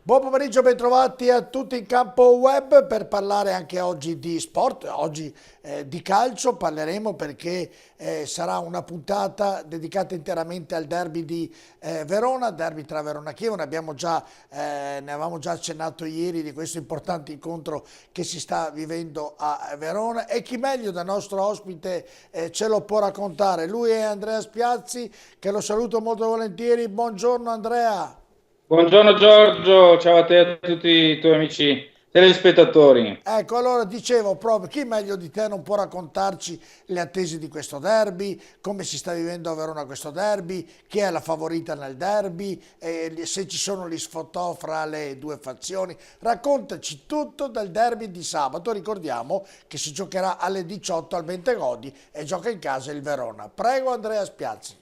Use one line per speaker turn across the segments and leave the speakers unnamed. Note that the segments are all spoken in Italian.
Buon pomeriggio, bentrovati a tutti in campo web per parlare anche oggi di sport, oggi di calcio. Parleremo perché sarà una puntata dedicata interamente al derby di Verona, derby tra Verona e Chievo. Ne avevamo già accennato ieri di questo importante incontro che si sta vivendo a Verona, e chi meglio del nostro ospite ce lo può raccontare. Lui è Andrea Spiazzi, che lo saluto molto volentieri. Buongiorno Andrea.
Buongiorno Giorgio, ciao a te e a tutti i tuoi amici telespettatori.
Ecco, allora dicevo proprio, chi meglio di te non può raccontarci le attese di questo derby, come si sta vivendo a Verona questo derby, chi è la favorita nel derby, se ci sono gli sfottò fra le due fazioni. Raccontaci tutto del derby di sabato. Ricordiamo che si giocherà alle 18 al Bentegodi e gioca in casa il Verona. Prego Andrea Spiazzi.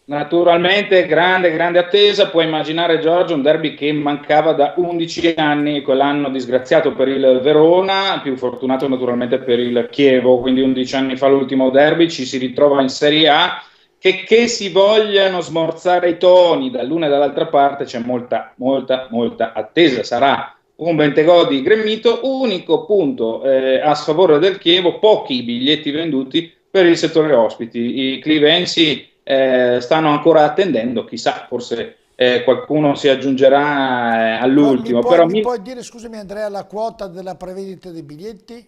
Naturalmente grande attesa, puoi immaginare Giorgio un derby che mancava da 11 anni, quell'anno disgraziato per il Verona, più fortunato naturalmente per il Chievo, quindi 11 anni fa l'ultimo derby, ci si ritrova in Serie A, che si vogliano smorzare i toni dall'una e dall'altra parte, c'è molta attesa, sarà un Bentegodi gremito, unico punto a sfavore del Chievo, pochi biglietti venduti per il settore ospiti, i clivensi stanno ancora attendendo, chissà, forse qualcuno si aggiungerà all'ultimo.
Mi puoi dire, scusami Andrea, la quota della prevendita dei biglietti?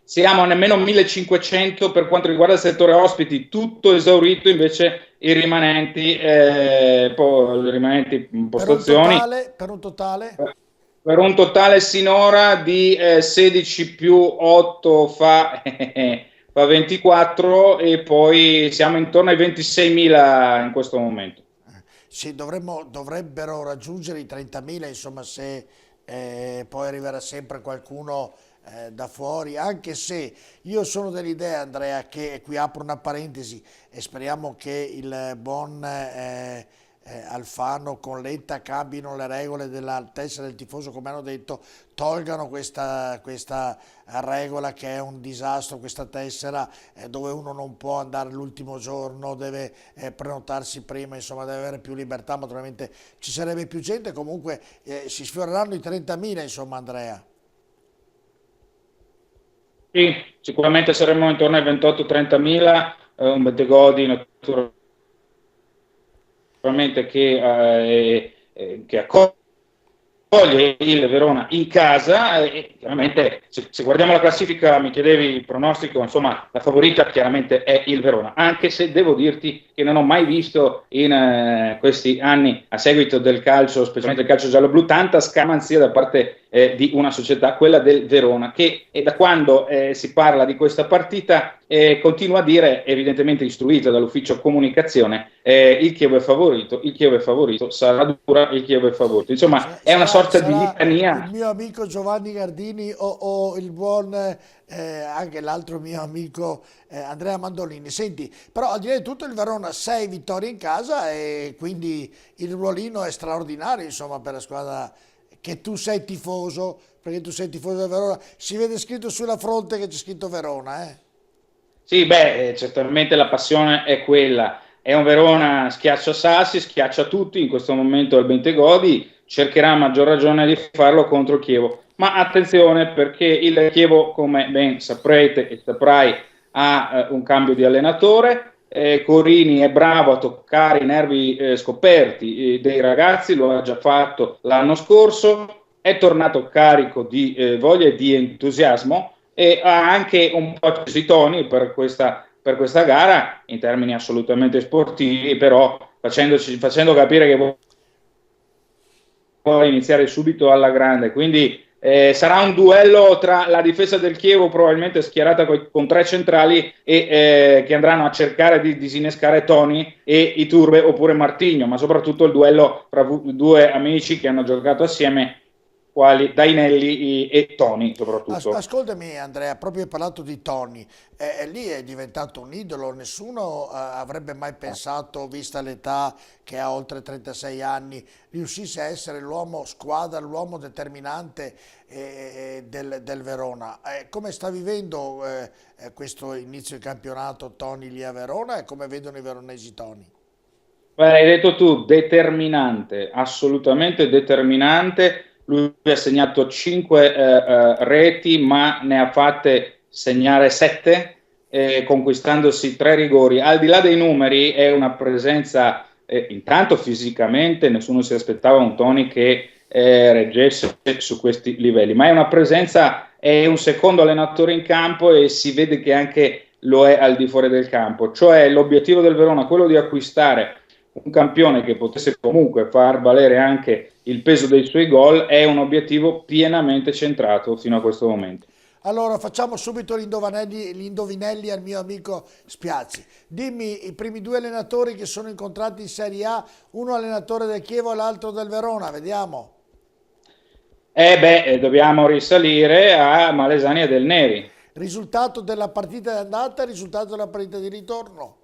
Siamo a nemmeno 1500 per quanto riguarda il settore ospiti, tutto esaurito, invece i rimanenti postazioni
Per un totale?
per un totale sinora di 16 più 8 fa 24, e poi siamo intorno ai 26.000 in questo momento.
Sì, dovrebbero raggiungere i 30.000, insomma, se poi arriverà sempre qualcuno da fuori, anche se io sono dell'idea, Andrea, che qui apro una parentesi e speriamo che il buon Alfano con Letta cambino le regole della tessera del tifoso, come hanno detto, tolgano questa regola che è un disastro, questa tessera dove uno non può andare l'ultimo giorno, deve prenotarsi prima, insomma deve avere più libertà. Naturalmente ci sarebbe più gente, comunque si sfioreranno i 30.000, insomma Andrea.
Sì, sicuramente saremo intorno ai 28-30.000, un Bentegodi naturalmente che accoglie il Verona in casa, e chiaramente se guardiamo la classifica, mi chiedevi il pronostico, insomma la favorita chiaramente è il Verona, anche se devo dirti che non ho mai visto in questi anni a seguito del calcio, specialmente del calcio giallo-blu, tanta scamanzia da parte di una società, quella del Verona, che da quando si parla di questa partita continua a dire, evidentemente istruita dall'ufficio comunicazione, il Chievo è favorito, sarà dura, il Chievo è favorito. Insomma, è una sorta di litania.
Il mio amico Giovanni Gardini o il buon, anche l'altro mio amico Andrea Mandolini. Senti, però al di là di tutto il Verona 6 vittorie in casa, e quindi il ruolino è straordinario, insomma, per la squadra che tu sei tifoso, perché tu sei tifoso del Verona. Si vede scritto sulla fronte che c'è scritto Verona, eh?
Sì, certamente la passione è quella. È un Verona schiaccia Sassi, schiaccia tutti, in questo momento al Bentegodi, cercherà a maggior ragione di farlo contro il Chievo. Ma attenzione, perché il Chievo, come ben saprete e saprai, ha un cambio di allenatore. Corini è bravo a toccare i nervi scoperti dei ragazzi, lo ha già fatto l'anno scorso, è tornato carico di voglia e di entusiasmo, e ha anche un po' acceso i toni per questa gara in termini assolutamente sportivi, però facendo capire che vuole iniziare subito alla grande. Quindi sarà un duello tra la difesa del Chievo, probabilmente schierata con tre centrali, e che andranno a cercare di disinnescare Toni e Iturbe oppure Martigno, ma soprattutto il duello tra due amici che hanno giocato assieme quali Dainelli e Toni soprattutto.
Ascoltami Andrea, proprio hai parlato di Tony, lì è diventato un idolo, nessuno avrebbe mai pensato, vista l'età che ha oltre 36 anni, riuscisse a essere l'uomo squadra, l'uomo determinante del Verona. Come sta vivendo questo inizio di campionato Tony lì a Verona e come vedono i veronesi Tony?
Beh, hai detto tu, determinante, assolutamente determinante. Lui ha segnato 5 reti, ma ne ha fatte segnare 7, conquistandosi 3 rigori. Al di là dei numeri, è una presenza, intanto fisicamente, nessuno si aspettava un Toni che reggesse su questi livelli, ma è una presenza, è un secondo allenatore in campo e si vede che anche lo è al di fuori del campo. Cioè l'obiettivo del Verona, quello di acquistare un campione che potesse comunque far valere anche il peso dei suoi gol, è un obiettivo pienamente centrato fino a questo momento.
Allora facciamo subito gli indovinelli al mio amico Spiazzi. Dimmi i primi due allenatori che sono incontrati in Serie A, uno allenatore del Chievo e l'altro del Verona, vediamo.
Dobbiamo risalire a Malesani e Del Neri.
Risultato della partita di andata, risultato della partita di ritorno.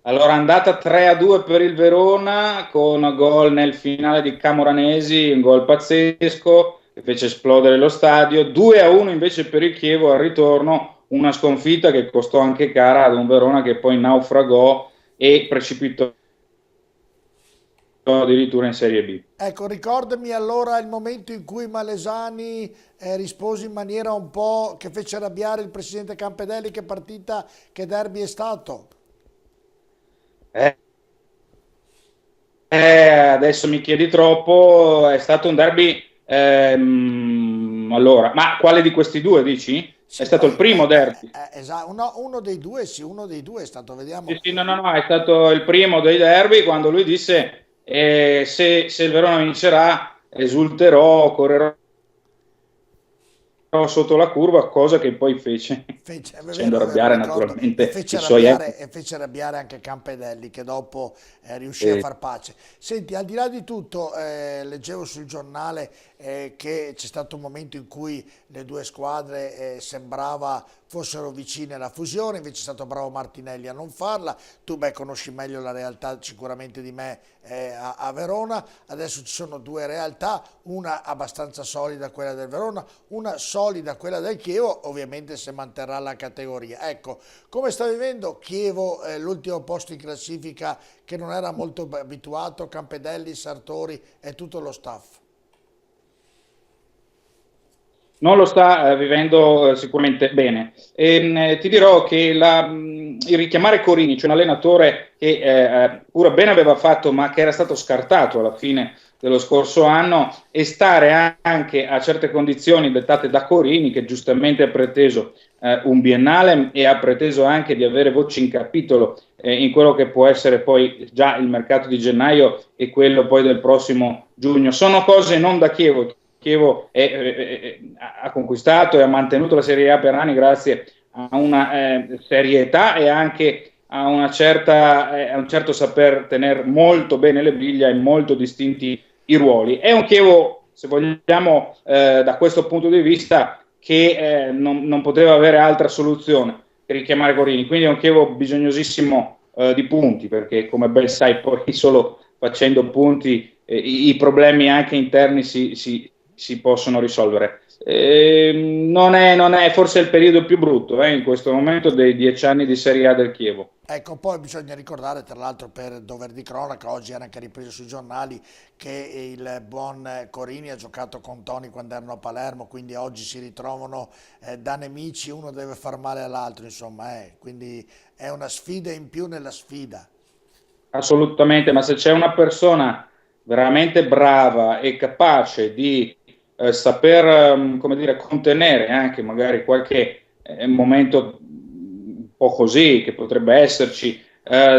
Allora, andata 3-2 per il Verona, con gol nel finale di Camoranesi, un gol pazzesco che fece esplodere lo stadio. 2-1 invece per il Chievo al ritorno, una sconfitta che costò anche cara ad un Verona che poi naufragò e precipitò addirittura in Serie B.
Ecco, ricordami allora il momento in cui Malesani rispose in maniera un po' che fece arrabbiare il presidente Campedelli, che partita, che derby è stato?
Adesso mi chiedi troppo, è stato un derby, allora, ma quale di questi due dici? È
Sì,
stato
poi,
il primo derby.
esatto, uno dei due, sì, uno dei due è stato,
Sì,
vediamo.
sì, no, no, no, è stato il primo dei derby quando lui disse se il Verona vincerà esulterò, correrò sotto la curva, cosa che poi fece,
Fece, è
facendo
vero,
arrabbiare
ricordo,
naturalmente i suoi ex.
e fece arrabbiare anche Campedelli che dopo riuscì a
Eh,
far pace. Senti, al di là di tutto, leggevo sul giornale che c'è stato un momento in cui le due squadre sembrava fossero vicine alla fusione, invece è stato bravo Martinelli a non farla. Tu beh, conosci meglio la realtà sicuramente di me a Verona. Adesso ci sono due realtà, una abbastanza solida, quella del Verona, una solida, quella del Chievo, ovviamente se manterrà la categoria. Ecco, come sta vivendo Chievo, l'ultimo posto in classifica che non era molto abituato, Campedelli, Sartori e tutto lo staff?
Non lo sta vivendo sicuramente bene. Ti dirò che il richiamare Corini, cioè un allenatore che pure bene aveva fatto, ma che era stato scartato alla fine dello scorso anno, e stare anche a certe condizioni dettate da Corini, che giustamente ha preteso un biennale e ha preteso anche di avere voce in capitolo in quello che può essere poi già il mercato di gennaio e quello poi del prossimo giugno. Sono cose non da Chievo. Chievo ha conquistato e ha mantenuto la Serie A per anni grazie a una serietà e anche a una a un certo saper tenere molto bene le briglie e molto distinti i ruoli. È un Chievo, se vogliamo, da questo punto di vista, che non poteva avere altra soluzione per richiamare Corini. Quindi è un Chievo bisognosissimo di punti, perché come ben sai poi solo facendo punti i problemi anche interni si possono risolvere. Non è forse il periodo più brutto in questo momento dei 10 anni di Serie A del Chievo.
Ecco, poi bisogna ricordare, tra l'altro per dover di cronaca, oggi era anche ripreso sui giornali, che il buon Corini ha giocato con Toni quando erano a Palermo, quindi oggi si ritrovano da nemici, uno deve far male all'altro, insomma, quindi è una sfida in più nella sfida.
Assolutamente, ma se c'è una persona veramente brava e capace di saper, come dire, contenere anche magari qualche momento un po' così che potrebbe esserci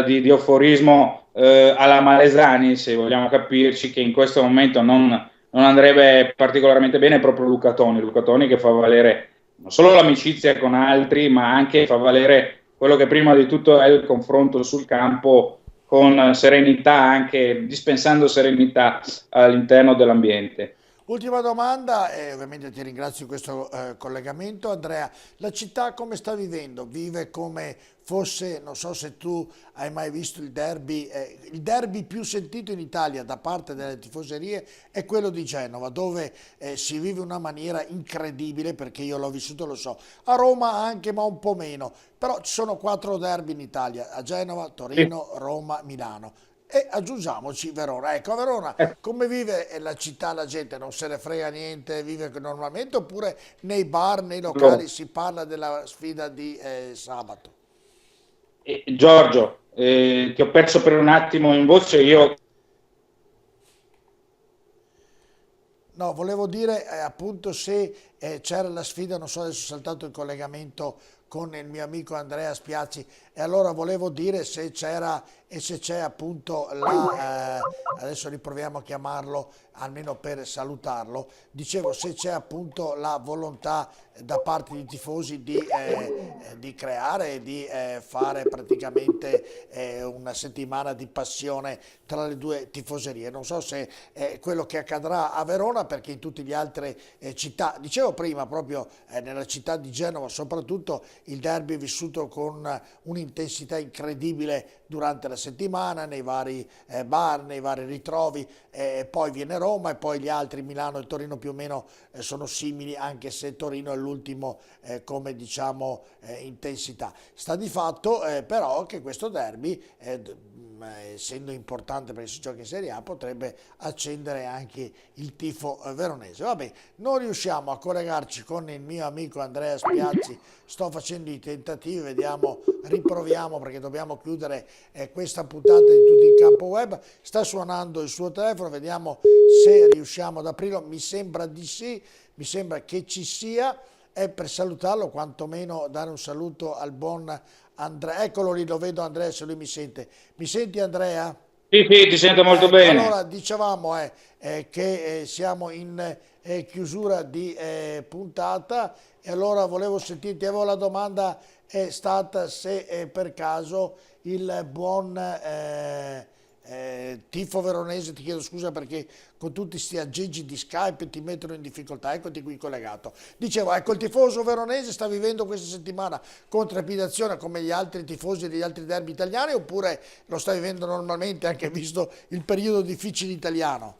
di euforismo alla Malesani, se vogliamo capirci, che in questo momento non andrebbe particolarmente bene, è proprio Luca Toni che fa valere non solo l'amicizia con altri, ma anche fa valere quello che prima di tutto è il confronto sul campo con serenità, anche dispensando serenità all'interno dell'ambiente.
Ultima domanda, e ovviamente ti ringrazio di questo collegamento. Andrea, la città come sta vivendo? Vive come fosse, non so se tu hai mai visto il derby più sentito in Italia da parte delle tifoserie è quello di Genova, dove si vive una maniera incredibile, perché io l'ho vissuto, lo so. A Roma anche, ma un po' meno. Però ci sono 4 derby in Italia: a Genova,
Sì.
Torino, Roma, Milano. E aggiungiamoci Verona. Ecco, a Verona come vive la città? La gente non se ne frega niente, vive normalmente, oppure nei bar, nei locali
Allora,
si parla della sfida di sabato?
Giorgio, ti ho perso per un attimo in voce, io.
No, volevo dire appunto se c'era la sfida, non so, adesso è saltato il collegamento con il mio amico Andrea Spiazzi, e allora volevo dire se c'era e se c'è appunto adesso riproviamo a chiamarlo almeno per salutarlo, dicevo se c'è appunto la volontà da parte dei tifosi di creare e di fare praticamente una settimana di passione tra le due tifoserie. Non so se è quello che accadrà a Verona, perché in tutte le altre città, dicevo prima, proprio nella città di Genova soprattutto, il derby è vissuto con un'intensità incredibile durante la settimana, nei vari bar, nei vari ritrovi, poi viene Roma e poi gli altri, Milano e Torino, più o meno sono simili, anche se Torino è l'ultimo come diciamo intensità. Sta di fatto però che questo derby, essendo importante perché si gioca in Serie A, potrebbe accendere anche il tifo veronese. Vabbè, non riusciamo a collegarci con il mio amico Andrea Spiazzi, sto facendo i tentativi, vediamo, riproviamo perché dobbiamo chiudere questa puntata di Tutti in Campo Web. Sta suonando il suo telefono, vediamo se riusciamo ad aprirlo, mi sembra di sì, mi sembra che ci sia, e per salutarlo quantomeno dare un saluto al buon Andrea. Eccolo lì, lo vedo Andrea, se lui mi sente. Mi senti Andrea?
Sì, sì, ti sento molto
Ecco,
bene.
allora dicevamo che siamo in chiusura di puntata, e allora volevo sentirti, avevo la domanda è stata se per caso il buon tifo veronese, ti chiedo scusa perché con tutti questi aggeggi di Skype ti mettono in difficoltà, eccoti qui collegato. Dicevo, ecco, il tifoso veronese sta vivendo questa settimana con trepidazione come gli altri tifosi degli altri derby italiani, oppure lo sta vivendo normalmente anche visto il periodo difficile italiano?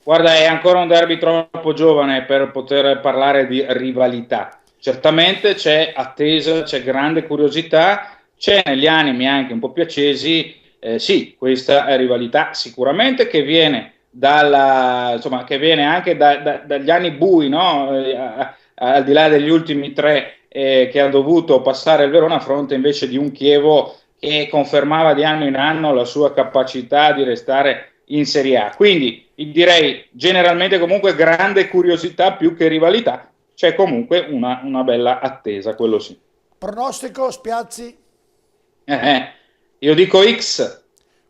Guarda, è ancora un derby troppo giovane per poter parlare di rivalità. Certamente c'è attesa, c'è grande curiosità, c'è negli animi anche un po' più accesi, sì, questa rivalità sicuramente che viene insomma, che viene anche dagli anni bui, no? Al di là degli ultimi tre che ha dovuto passare il Verona a fronte invece di un Chievo che confermava di anno in anno la sua capacità di restare in Serie A. Quindi direi generalmente comunque grande curiosità più che rivalità, c'è comunque una bella attesa, quello sì.
Pronostico, Spiazzi?
Eh, io dico X,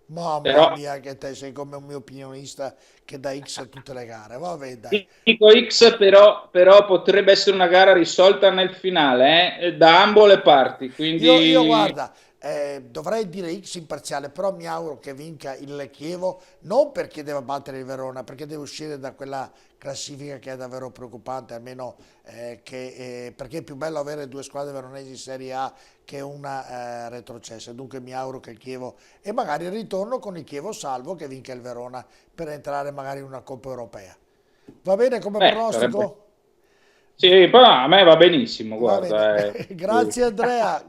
Mamma
però
mia, che te sei come un mio opinionista che dà X a tutte le gare. Vabbè, dai.
dico X, però potrebbe essere una gara risolta nel finale, da ambo le parti,
Io
quindi
guarda, dovrei dire X imparziale, però mi auguro che vinca il Chievo, non perché deve battere il Verona, perché deve uscire da quella classifica che è davvero preoccupante, almeno perché è più bello avere due squadre veronesi in Serie A che una retrocessa. Dunque mi auguro che il Chievo, e magari il ritorno con il Chievo salvo, che vinca il Verona per entrare magari in una Coppa Europea. Va bene come
sarebbe.
pronostico?
Sì, però a me va benissimo,
Va bene,
guarda.
Grazie Andrea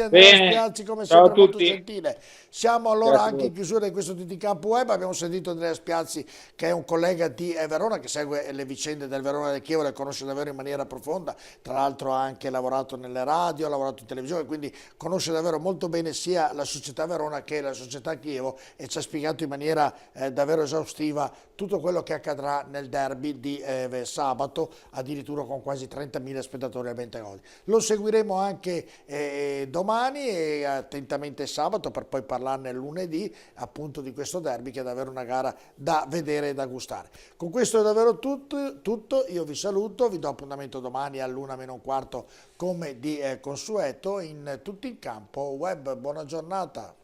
Bene,
Spiazzi, come
ciao a
sempre molto
tutti,
gentile. Siamo allora
grazie a
anche
voi.
in chiusura di questo TT Campo Web, abbiamo sentito Andrea Spiazzi che è un collega di Verona, che segue le vicende del Verona e del Chievo, le conosce davvero in maniera profonda, tra l'altro ha anche lavorato nelle radio, ha lavorato in televisione, quindi conosce davvero molto bene sia la società Verona che la società Chievo, e ci ha spiegato in maniera davvero esaustiva tutto quello che accadrà nel derby di sabato, addirittura con quasi 30.000 spettatori al Bentegodi. Lo seguiremo anche domani e attentamente sabato, per poi parlarne lunedì appunto di questo derby, che è davvero una gara da vedere e da gustare. Con questo è davvero tutto, io vi saluto, vi do appuntamento domani all'1 meno un quarto come di consueto in Tutti in Campo Web. Buona giornata.